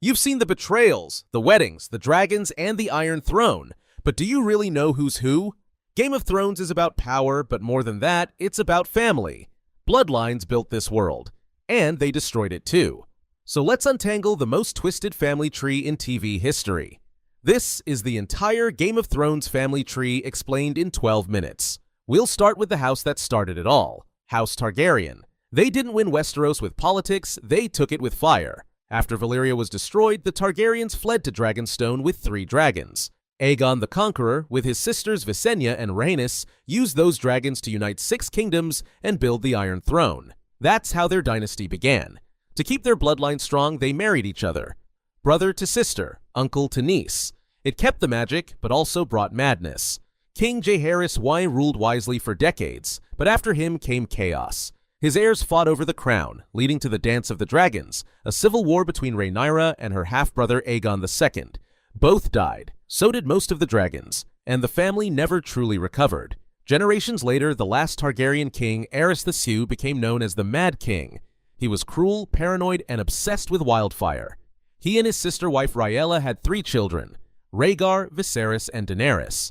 You've seen the betrayals, the weddings, the dragons, and the Iron Throne, but do you really know who's who? Game of Thrones is about power, but more than that, it's about family. Bloodlines built this world, and they destroyed it too. So let's untangle the most twisted family tree in TV history. This is the entire Game of Thrones family tree explained in 12 minutes. We'll start with the house that started it all, House Targaryen. They didn't win Westeros with politics, they took it with fire. After Valyria was destroyed, the Targaryens fled to Dragonstone with 3 dragons. Aegon the Conqueror, with his sisters Visenya and Rhaenys, used those dragons to unite 6 kingdoms and build the Iron Throne. That's how their dynasty began. To keep their bloodline strong, they married each other. Brother to sister, uncle to niece. It kept the magic, but also brought madness. King Jaehaerys I ruled wisely for decades, but after him came chaos. His heirs fought over the crown, leading to the Dance of the Dragons, a civil war between Rhaenyra and her half-brother Aegon II. Both died, so did most of the dragons, and the family never truly recovered. Generations later, the last Targaryen king, Aerys the Sioux, became known as the Mad King. He was cruel, paranoid, and obsessed with wildfire. He and his sister wife Rhaella had 3 children, Rhaegar, Viserys, and Daenerys.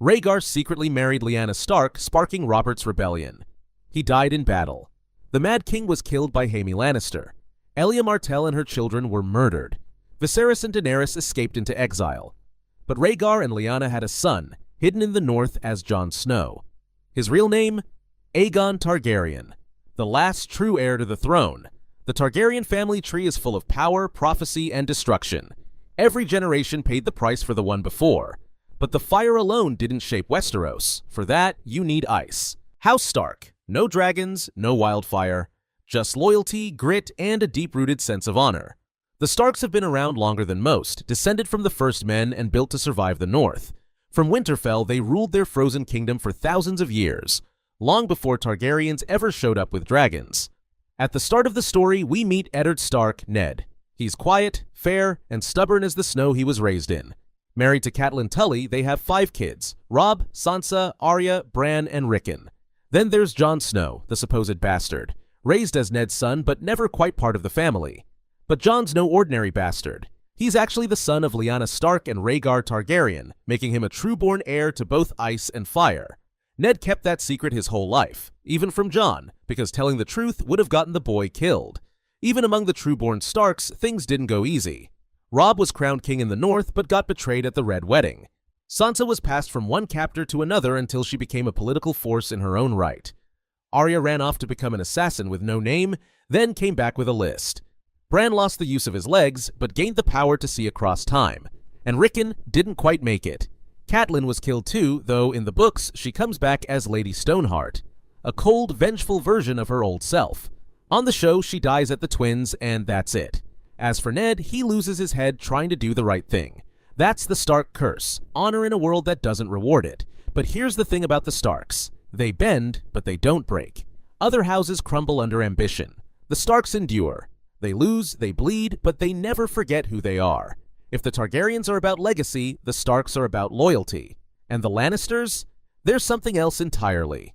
Rhaegar secretly married Lyanna Stark, sparking Robert's rebellion. He died in battle. The Mad King was killed by Jaime Lannister. Elia Martell and her children were murdered. Viserys and Daenerys escaped into exile. But Rhaegar and Lyanna had a son, hidden in the north as Jon Snow. His real name? Aegon Targaryen, the last true heir to the throne. The Targaryen family tree is full of power, prophecy, and destruction. Every generation paid the price for the one before. But the fire alone didn't shape Westeros. For that, you need ice. House Stark. No dragons, no wildfire. Just loyalty, grit, and a deep-rooted sense of honor. The Starks have been around longer than most, descended from the first men and built to survive the North. From Winterfell, they ruled their frozen kingdom for thousands of years, long before Targaryens ever showed up with dragons. At the start of the story, we meet Eddard Stark, Ned. He's quiet, fair, and stubborn as the snow he was raised in. Married to Catelyn Tully, they have 5 kids, Robb, Sansa, Arya, Bran, and Rickon. Then there's Jon Snow, the supposed bastard, raised as Ned's son but never quite part of the family. But Jon's no ordinary bastard. He's actually the son of Lyanna Stark and Rhaegar Targaryen, making him a true-born heir to both ice and fire. Ned kept that secret his whole life, even from Jon, because telling the truth would have gotten the boy killed. Even among the true-born Starks, things didn't go easy. Robb was crowned king in the north but got betrayed at the Red Wedding. Sansa was passed from one captor to another until she became a political force in her own right. Arya ran off to become an assassin with no name, then came back with a list. Bran lost the use of his legs, but gained the power to see across time. And Rickon didn't quite make it. Catelyn was killed too, though in the books she comes back as Lady Stoneheart, a cold, vengeful version of her old self. On the show, she dies at the Twins, and that's it. As for Ned, he loses his head trying to do the right thing. That's the Stark curse, honor in a world that doesn't reward it. But here's the thing about the Starks. They bend, but they don't break. Other houses crumble under ambition. The Starks endure. They lose, they bleed, but they never forget who they are. If the Targaryens are about legacy, the Starks are about loyalty. And the Lannisters? They're something else entirely.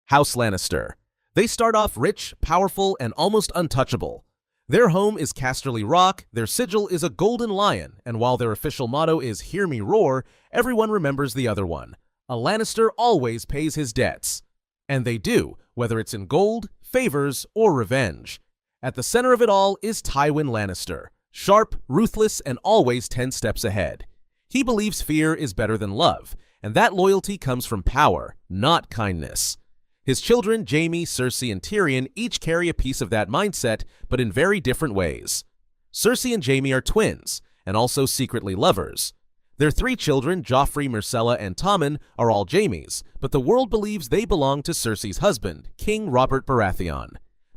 House Lannister. They start off rich, powerful, and almost untouchable. Their home is Casterly Rock, their sigil is a golden lion, and while their official motto is "Hear me roar," everyone remembers the other one. A Lannister always pays his debts. And they do, whether it's in gold, favors, or revenge. At the center of it all is Tywin Lannister, sharp, ruthless, and always 10 steps ahead. He believes fear is better than love, and that loyalty comes from power, not kindness. His children, Jaime, Cersei, and Tyrion, each carry a piece of that mindset, but in very different ways. Cersei and Jaime are twins, and also secretly lovers. Their 3 children, Joffrey, Myrcella, and Tommen, are all Jaime's, but the world believes they belong to Cersei's husband, King Robert Baratheon.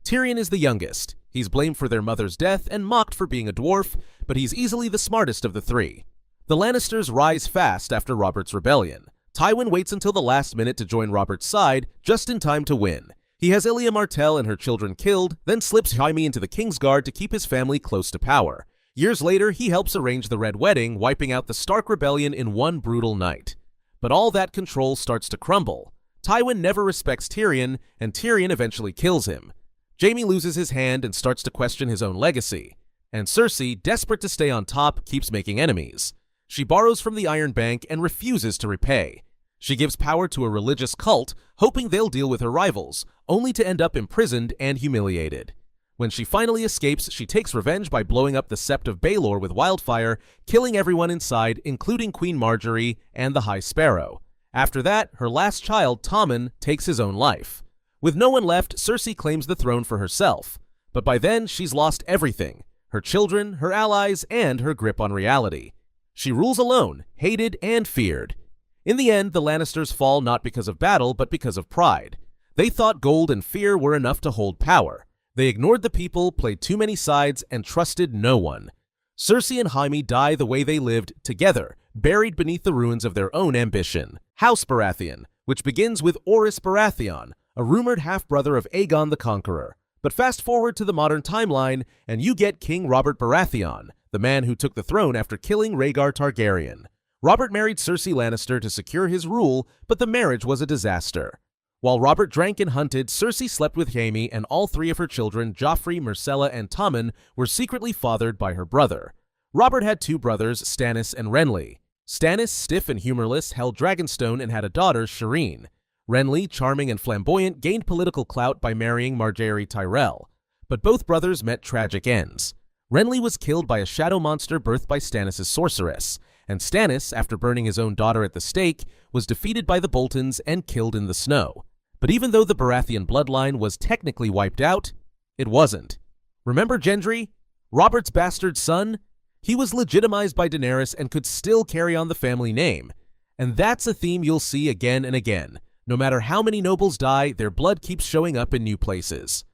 Tyrion is the youngest. He's blamed for their mother's death and mocked for being a dwarf, but he's easily the smartest of the 3. The Lannisters rise fast after Robert's rebellion. Tywin waits until the last minute to join Robert's side, just in time to win. He has Elia Martell and her children killed, then slips Jaime into the Kingsguard to keep his family close to power. Years later, he helps arrange the Red Wedding, wiping out the Stark Rebellion in one brutal night. But all that control starts to crumble. Tywin never respects Tyrion, and Tyrion eventually kills him. Jaime loses his hand and starts to question his own legacy. And Cersei, desperate to stay on top, keeps making enemies. She borrows from the Iron Bank and refuses to repay. She gives power to a religious cult, hoping they'll deal with her rivals, only to end up imprisoned and humiliated. When she finally escapes, she takes revenge by blowing up the Sept of Baelor with wildfire, killing everyone inside, including Queen Marjorie and the High Sparrow. After that, her last child, Tommen, takes his own life. With no one left, Cersei claims the throne for herself. But by then, she's lost everything: her children, her allies, and her grip on reality. She rules alone, hated and feared. In the end, the Lannisters fall not because of battle, but because of pride. They thought gold and fear were enough to hold power. They ignored the people, played too many sides, and trusted no one. Cersei and Jaime die the way they lived, together, buried beneath the ruins of their own ambition. House Baratheon, which begins with Orys Baratheon, a rumored half-brother of Aegon the Conqueror. But fast forward to the modern timeline, and you get King Robert Baratheon, the man who took the throne after killing Rhaegar Targaryen. Robert married Cersei Lannister to secure his rule, but the marriage was a disaster. While Robert drank and hunted, Cersei slept with Jaime, and all three of her children, Joffrey, Myrcella, and Tommen, were secretly fathered by her brother. Robert had two brothers, Stannis and Renly. Stannis, stiff and humorless, held Dragonstone and had a daughter, Shireen. Renly, charming and flamboyant, gained political clout by marrying Margaery Tyrell. But both brothers met tragic ends. Renly was killed by a shadow monster birthed by Stannis' sorceress, and Stannis, after burning his own daughter at the stake, was defeated by the Boltons and killed in the snow. But even though the Baratheon bloodline was technically wiped out, it wasn't. Remember Gendry? Robert's bastard son? He was legitimized by Daenerys and could still carry on the family name. And that's a theme you'll see again and again. No matter how many nobles die, their blood keeps showing up in new places.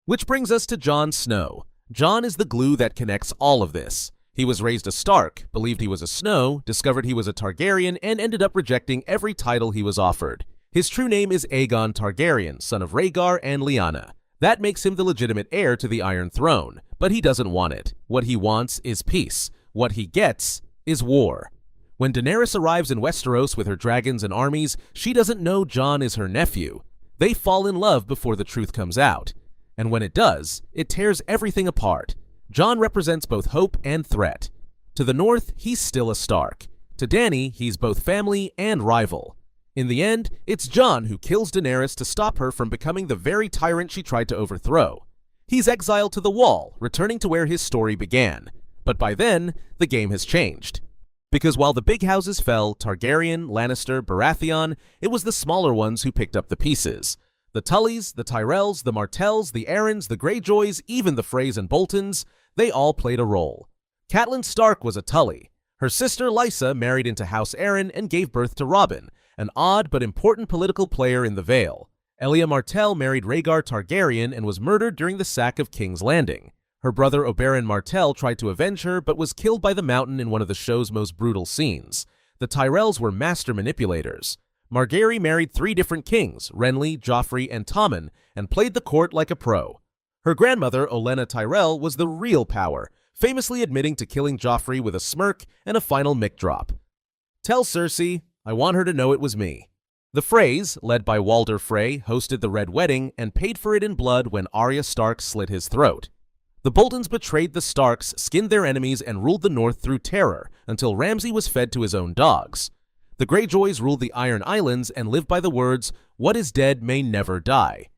Which brings us to Jon Snow. Jon is the glue that connects all of this. He was raised a Stark, believed he was a Snow, discovered he was a Targaryen, and ended up rejecting every title he was offered. His true name is Aegon Targaryen, son of Rhaegar and Lyanna. That makes him the legitimate heir to the Iron Throne, but he doesn't want it. What he wants is peace. What he gets is war. When Daenerys arrives in Westeros with her dragons and armies, she doesn't know Jon is her nephew. They fall in love before the truth comes out. And when it does, it tears everything apart. Jon represents both hope and threat. To the north, he's still a Stark. To Dany, he's both family and rival. In the end, it's Jon who kills Daenerys to stop her from becoming the very tyrant she tried to overthrow. He's exiled to the Wall, returning to where his story began. But by then, the game has changed. Because while the big houses fell, Targaryen, Lannister, Baratheon, it was the smaller ones who picked up the pieces. The Tullys, the Tyrells, the Martells, the Arryns, the Greyjoys, even the Freys and Boltons, they all played a role. Catelyn Stark was a Tully. Her sister Lysa married into House Arryn and gave birth to Robin, an odd but important political player in the Vale. Elia Martell married Rhaegar Targaryen and was murdered during the sack of King's Landing. Her brother Oberyn Martell tried to avenge her, but was killed by the Mountain in one of the show's most brutal scenes. The Tyrells were master manipulators. Margaery married 3 different kings, Renly, Joffrey, and Tommen, and played the court like a pro. Her grandmother, Olenna Tyrell, was the real power, famously admitting to killing Joffrey with a smirk and a final mic drop. Tell Cersei, I want her to know it was me. The Freys, led by Walder Frey, hosted the Red Wedding and paid for it in blood when Arya Stark slit his throat. The Boltons betrayed the Starks, skinned their enemies, and ruled the North through terror, until Ramsay was fed to his own dogs. The Greyjoys ruled the Iron Islands and lived by the words, "What is dead may never die."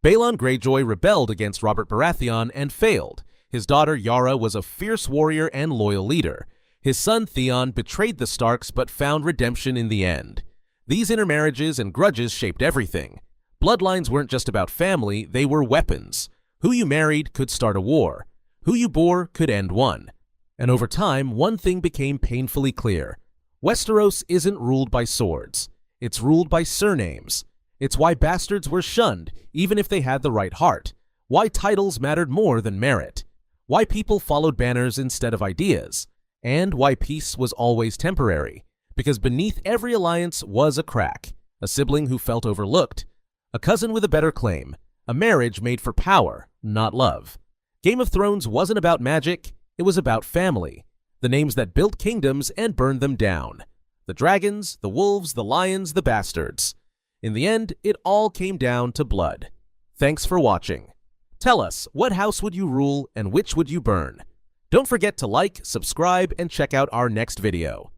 Balon Greyjoy rebelled against Robert Baratheon and failed. His daughter Yara was a fierce warrior and loyal leader. His son Theon betrayed the Starks but found redemption in the end. These intermarriages and grudges shaped everything. Bloodlines weren't just about family, they were weapons. Who you married could start a war. Who you bore could end one. And over time, one thing became painfully clear. Westeros isn't ruled by swords. It's ruled by surnames. It's why bastards were shunned, even if they had the right heart. Why titles mattered more than merit. Why people followed banners instead of ideas. And why peace was always temporary. Because beneath every alliance was a crack. A sibling who felt overlooked. A cousin with a better claim. A marriage made for power, not love. Game of Thrones wasn't about magic, it was about family. The names that built kingdoms and burned them down. The dragons, the wolves, the lions, the bastards. In the end, it all came down to blood. Thanks for watching. Tell us, what house would you rule and which would you burn? Don't forget to like, subscribe, and check out our next video.